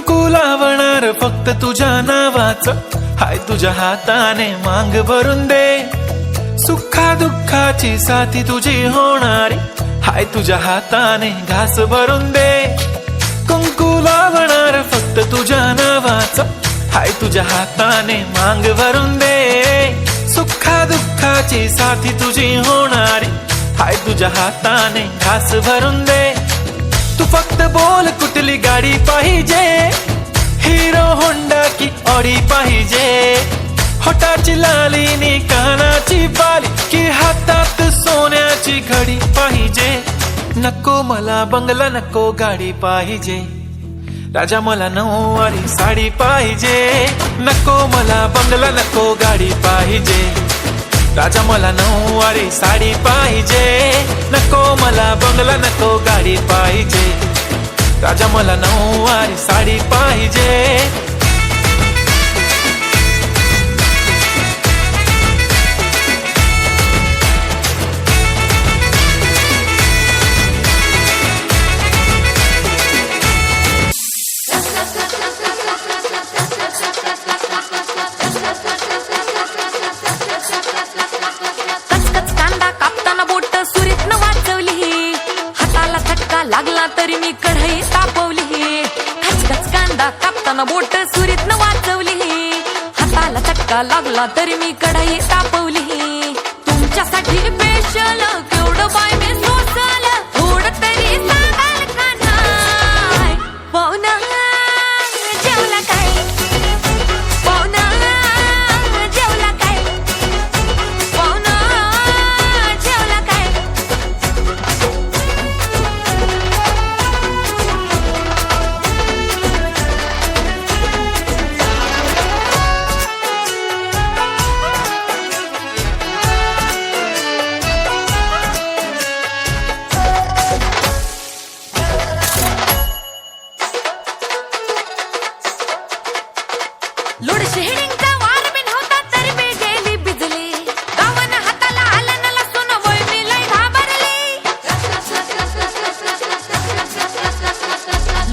कुंकू लावणार फक्त तुझ्या नावाचं, हाय तुझ्या हाताने मांग भरून दे. सुखा दुःखाची साथी तुझी होणारी, हाय तुझ्या हाताने घास भरून दे. कुंकू लावणार फक्त तुझ्या नावाचं, हाय तुझ्या हाताने मांग भरून दे. सुखा दुःखाची साथी तुझी होणारी, हाय तुझ्या हाताने घास भरून दे. तू फक्त बोल कुठली गाडी पाहिजे, हिरो होंडा की ऑडी पाहिजे. होटाची लालीनी कानाची बाली, की हातात सोन्याची घडी पाहिजे. नको मला बंगला, नको गाडी पाहिजे. राजा मला नऊवारी साडी पाहिजे. नको मला बंगला, नको गाडी पाहिजे. राजा मला नऊवारी साडी पाहिजे. नको मला बंगला, नको गाडी पाहिजे. राजा मला नऊवारी साडी पाहिजे. लागला तरी मी कढई तापवली, खचखच कांदा कापताना बोट सुरीत न वाचवली. हाताला चटका लागला तरी मी कढई तापवली. तुमच्यासाठी स्पेशल केवढं बाय मी सोसल, थोडं तरी सांगाल का नाही. पाहुणा जेवला काय, पाहुणा जेवला काय, पाहुणा जेवला काय. लोड शेडिंगचा वार बिन होता तरी मी गेली बिजली. गावानं हाताला आलं न लसून वय मी लय घाबरली.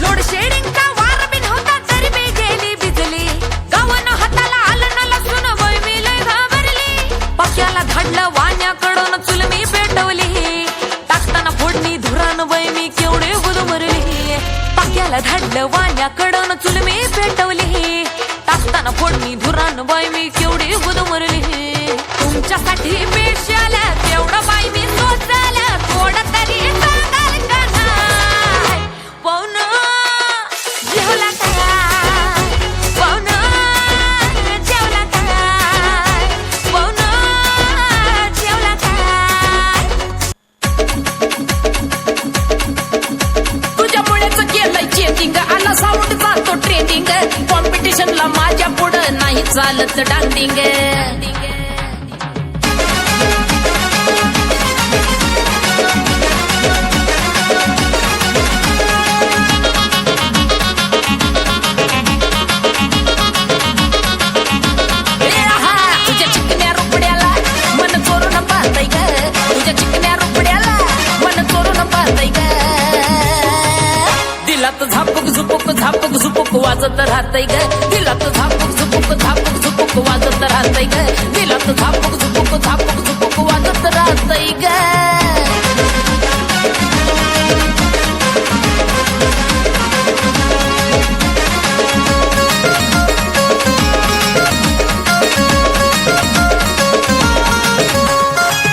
लोड शेडिंगचा वार बिन होता तरी मी गेली बिजली. गावानं हाताला आलं न लसून वय मी लय घाबरली. पक्याला धाडलं वाण्याकडून चुल मी पेटवली. टाकताना फोडणी धुरान वय मी केवढे गुदमरली. पक्याला धाडलं वाण्याकडून चुल मी पेटवली. टाकताना फोडणी धुरान बाई मी केवढी गुदमरली. तुमच्यासाठी स्पेशल केवढं बाई मी सोचल, थोडं तरी सांगाल का नाही. पाहुणा जेवला काय, पाहुणा जेवला काय, पाहुणा जेवला काय. तुझ्यामुळेच केलंय चेकिंग, आला साऊंड जातो ट्रेनिंग. कॉम्पिटिशनला माझ्या पुढं नाही चालत डांडिंग. तुझ्या चिकन्या रुपड्याला मन चोरून पाहतय ग, तुझ्या चिकन्या रुपड्याला मन चोरून पाहतय ग. दिलात झापूक झुपूक झापूक झुपूक वाजत राहतय ग. दिलात झापूक झुपूक झापूक झुपूक वाजत राहतय ग. दिलात झापूक झुपूक झापूक झुपूक वाजत राहतय ग.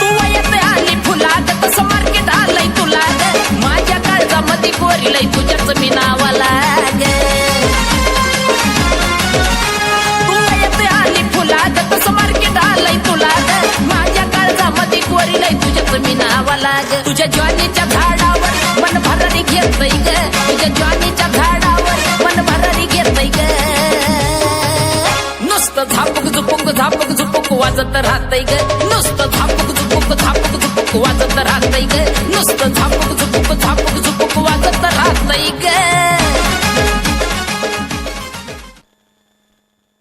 तू वयात आली फुलाग, तसं मार्केट आलंय तुला ग. माझ्या काळजामध्ये कोरिलंय तुझ्याच मी नावाला ग. तू वयात आली फुलाग, तसं मार्केट आलंय तुला ग. माझ्या काळजामध्ये कोरिलंय तुझ्याच मी नावाला ग. तुझ्या ज्वानीच्या झाडावर मन भरारी घेतय ग. तुझ्या ज्वानीच्या झाडावर मन भरारी घेतय ग. नुसतं झापूक झुपूक झापूक झुपूक वाजत राहतय ग. नुसतं झापूक झुपूक झापूक झुपूक वाजत राहतय ग. नुसतं झापूक झुपूक झापूक झुपूक वाजत राहतय ग.